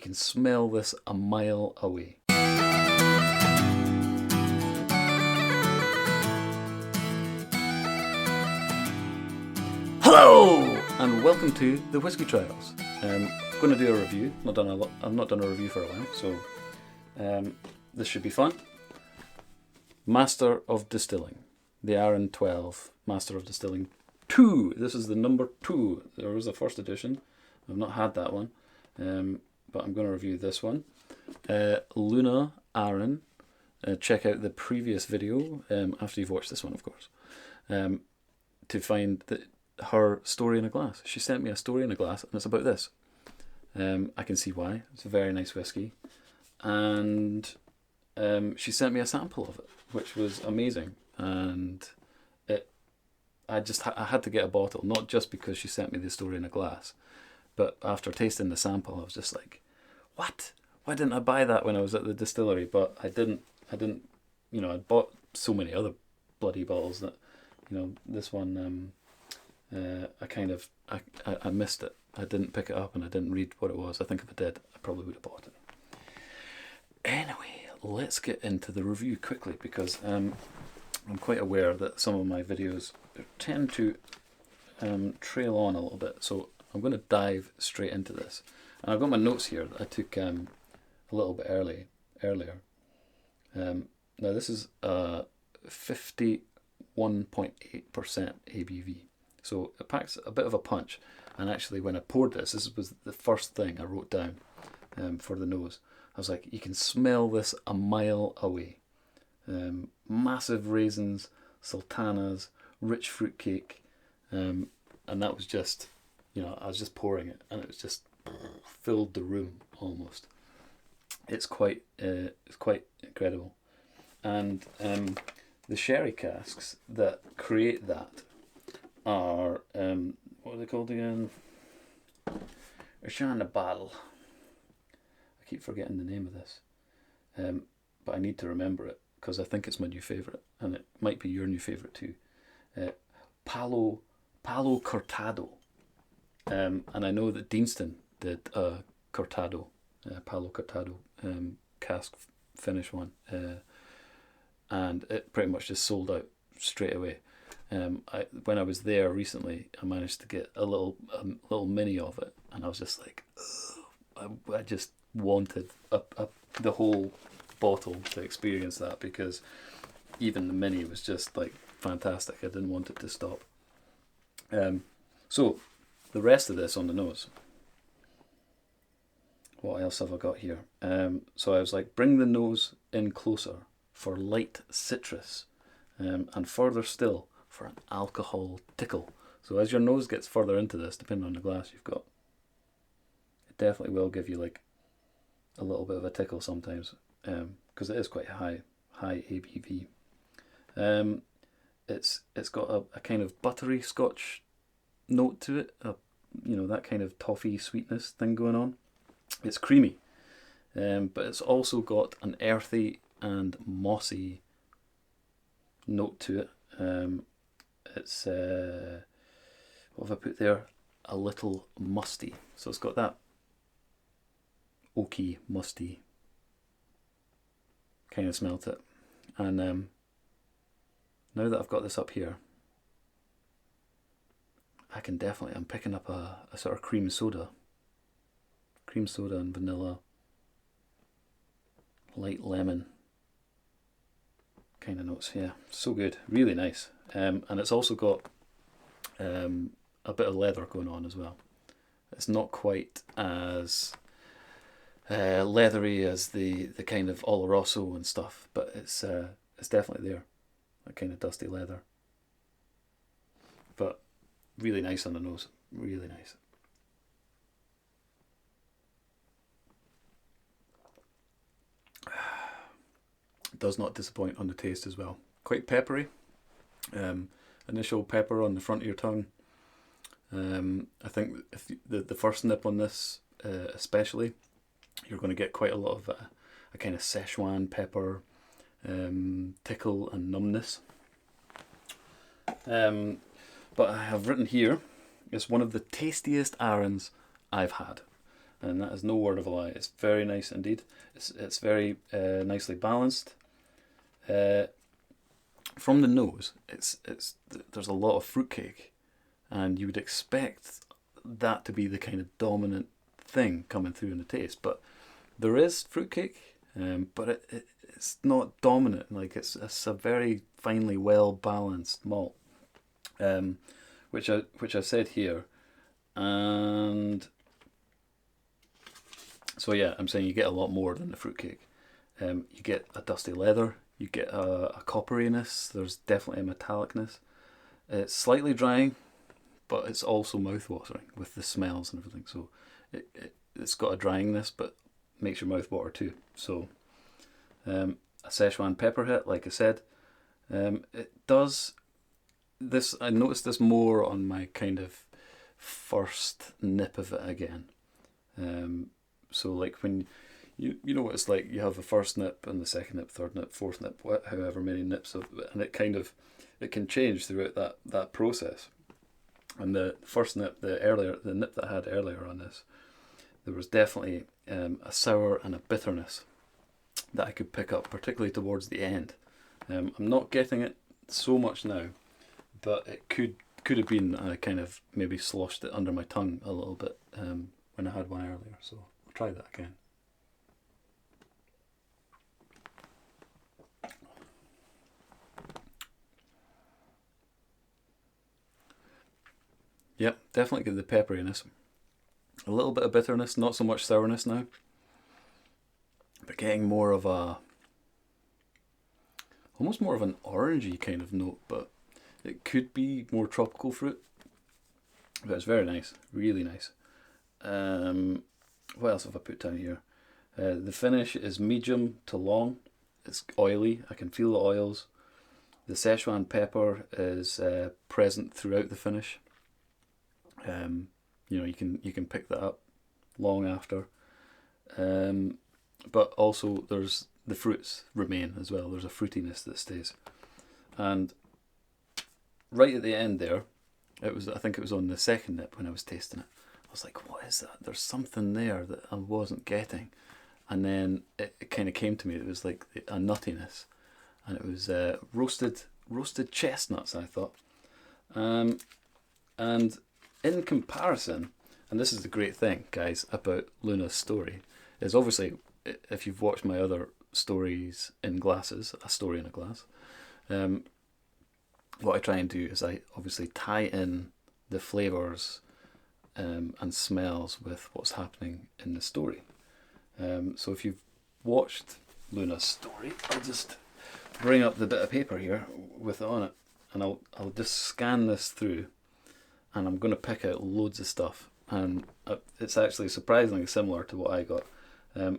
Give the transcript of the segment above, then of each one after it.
can smell this a mile away. Hello and welcome to the Whisky Trials. I'm going to do a review. I've not done a review for a while, so this should be fun. Master of Distilling, the Arran 12 Master of Distilling 2. This is the number 2. There was a first edition. I've not had that one, but I'm going to review this one. Luna Arran. Check out the previous video after you've watched this one, of course, to find her story in a glass. She sent me a story in a glass, and it's about this. I can see why. It's a very nice whiskey, and she sent me a sample of it, which was amazing. And I had to get a bottle, not just because she sent me the story in a glass, but after tasting the sample, I was just like, what? Why didn't I buy that when I was at the distillery? But I didn't, you know, I bought so many other bloody bottles that, you know, this one, I missed it. I didn't pick it up and I didn't read what it was. I think if I did, I probably would have bought it. Anyway, let's get into the review quickly, because I'm quite aware that some of my videos tend to trail on a little bit. So I'm going to dive straight into this. And I've got my notes here that I took a little bit earlier. Now this is 51.8% ABV. So it packs a bit of a punch. And actually when I poured this was the first thing I wrote down for the nose. I was like, you can smell this a mile away. Massive raisins, sultanas, rich fruitcake. And that was just, you know, I was just pouring it and it was just filled the room almost. It's quite incredible. And the sherry casks that create that are, what are they called again? Arran and I've. I keep forgetting the name of this, but I need to remember it because I think it's my new favourite, and it might be your new favourite too. Palo Cortado, and I know that Deanston did a Cortado, Palo Cortado cask finish one, and it pretty much just sold out straight away. When I was there recently, I managed to get a little mini of it, and I was just like, I just wanted the whole bottle to experience that, because even the mini was just like fantastic. I didn't want it to stop. So the rest of this on the nose. What else have I got here? So I was like, bring the nose in closer for light citrus, and further still for an alcohol tickle. So as your nose gets further into this, depending on the glass you've got, it definitely will give you like a little bit of a tickle sometimes, because it is quite high ABV. It's got a kind of buttery Scotch note to it, you know, that kind of toffee sweetness thing going on. It's creamy, but it's also got an earthy and mossy note to it. It's what have I put there? A little musty. So it's got that oaky, musty kind of smell to it. And now that I've got this up here, I'm picking up a sort of cream soda and vanilla, light lemon kind of notes. Yeah, so good, really nice. And it's also got a bit of leather going on as well. It's not quite as leathery as the kind of Oloroso and stuff, but it's definitely there, that kind of dusty leather. But really nice on the nose, really nice. Does not disappoint on the taste as well. Quite peppery. Initial pepper on the front of your tongue. I think if the first nip on this, especially, you're going to get quite a lot of a kind of Szechuan pepper tickle and numbness. But I have written here, it's one of the tastiest Arrans I've had. and that is no word of a lie. It's very nice indeed. It's very nicely balanced. From the nose, there's a lot of fruitcake, and you would expect that to be the kind of dominant thing coming through in the taste. But there is fruitcake, but it's not dominant. Like it's a very finely well balanced malt, which I said here, and so yeah, I'm saying you get a lot more than the fruitcake. You get a dusty leather. You get a copperiness. There's definitely a metallicness. It's slightly drying, but it's also mouth-watering with the smells and everything. So it's got a dryingness, but makes your mouth water too. So a Szechuan pepper hit, like I said, it does this. I noticed this more on my kind of first nip of it again. So like when you know what it's like, you have the first nip and the second nip, third nip, fourth nip, however many nips of it, and it can change throughout that process. And the first nip, the nip that I had earlier on this, there was definitely a sour and a bitterness that I could pick up, particularly towards the end. I'm not getting it so much now, but it could have been kind of maybe sloshed it under my tongue a little bit when I had one earlier. So I'll try that again. Yep, definitely get the pepperiness. A little bit of bitterness, not so much sourness now, but getting more of almost more of an orangey kind of note, but it could be more tropical fruit. But it's very nice, really nice. What else have I put down here? The finish is medium to long. It's oily. I can feel the oils. The Szechuan pepper is present throughout the finish. You know, you can pick that up long after. But also there's the fruits remain as well. There's a fruitiness that stays. And right at the end there, I think it was on the second nip when I was tasting it. I was like, what is that? There's something there that I wasn't getting. And then it kind of came to me. It was like a nuttiness. And it was roasted chestnuts, I thought. And in comparison, and this is the great thing, guys, about Luna's story, is obviously, if you've watched my other stories in glasses, a story in a glass, what I try and do is I obviously tie in the flavours and smells with what's happening in the story. So if you've watched Luna's story, I'll just bring up the bit of paper here with it on it, and I'll just scan this through, and I'm going to pick out loads of stuff, and it's actually surprisingly similar to what I got.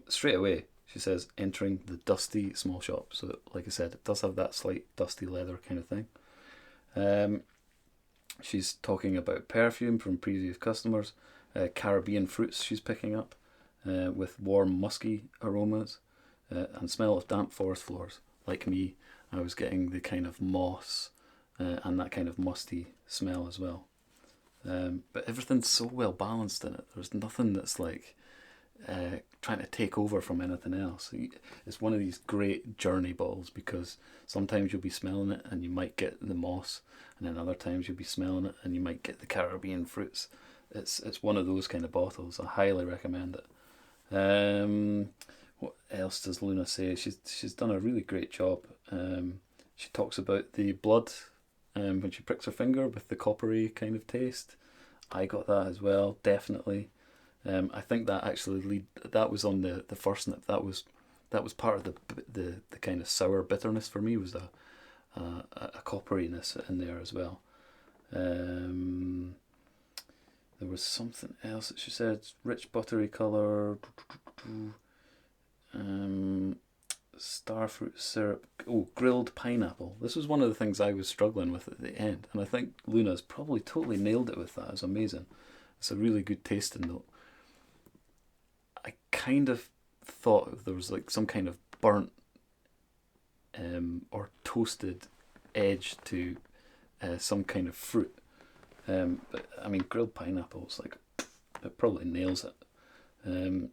Straight away, she says, entering the dusty small shop. So like I said, it does have that slight dusty leather kind of thing. She's talking about perfume from previous customers, Caribbean fruits she's picking up, with warm musky aromas, and smell of damp forest floors. Like me, I was getting the kind of moss and that kind of musty smell as well. But everything's so well balanced in it. There's nothing that's like trying to take over from anything else. It's one of these great journey bottles, because sometimes you'll be smelling it and you might get the moss, and then other times you'll be smelling it and you might get the Caribbean fruits. It's one of those kind of bottles. I highly recommend it. What else does Luna say? She's done a really great job. She talks about the blood when she pricks her finger with the coppery kind of taste. I got that as well, definitely. I think that actually that was on the first nip. That was part of the kind of sour bitterness for me, was a copperiness in there as well. There was something else that she said, rich buttery colour, starfruit syrup, grilled pineapple. This was one of the things I was struggling with at the end, and I think Luna's probably totally nailed it with that. It's amazing. It's a really good tasting note. I kind of thought there was like some kind of burnt or toasted edge to some kind of fruit. But I mean, grilled pineapple is like, it probably nails it. And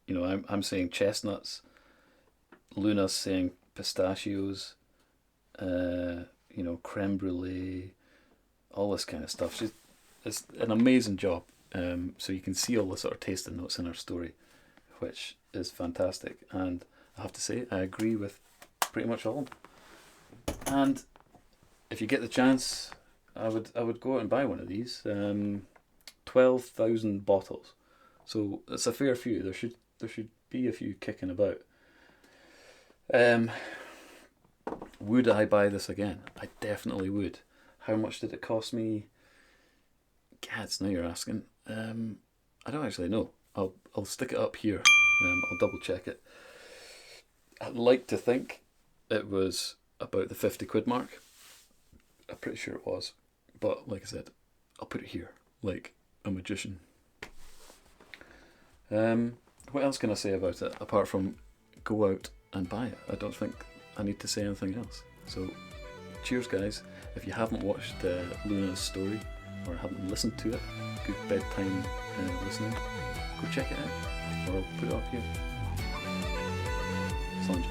you know, I'm saying chestnuts. Luna's saying pistachios. You know, creme brulee, all this kind of stuff. It's an amazing job. So you can see all the sort of tasting notes in her story, which is fantastic. And I have to say, I agree with pretty much all of them. And if you get the chance, I would go out and buy one of these. 12,000 bottles, so it's a fair few. There should be a few kicking about. Would I buy this again? I definitely would. How much did it cost me? Gads, now you're asking. I don't actually know. I'll stick it up here. I'll double check it. I'd like to think it was about the 50 quid mark. I'm pretty sure it was. But like I said, I'll put it here like a magician. What else can I say about it apart from go out and buy it? I don't think I need to say anything else. So cheers, guys. If you haven't watched Luna's story or haven't listened to it, good bedtime listening, go check it out, or I'll put it up here. Slange.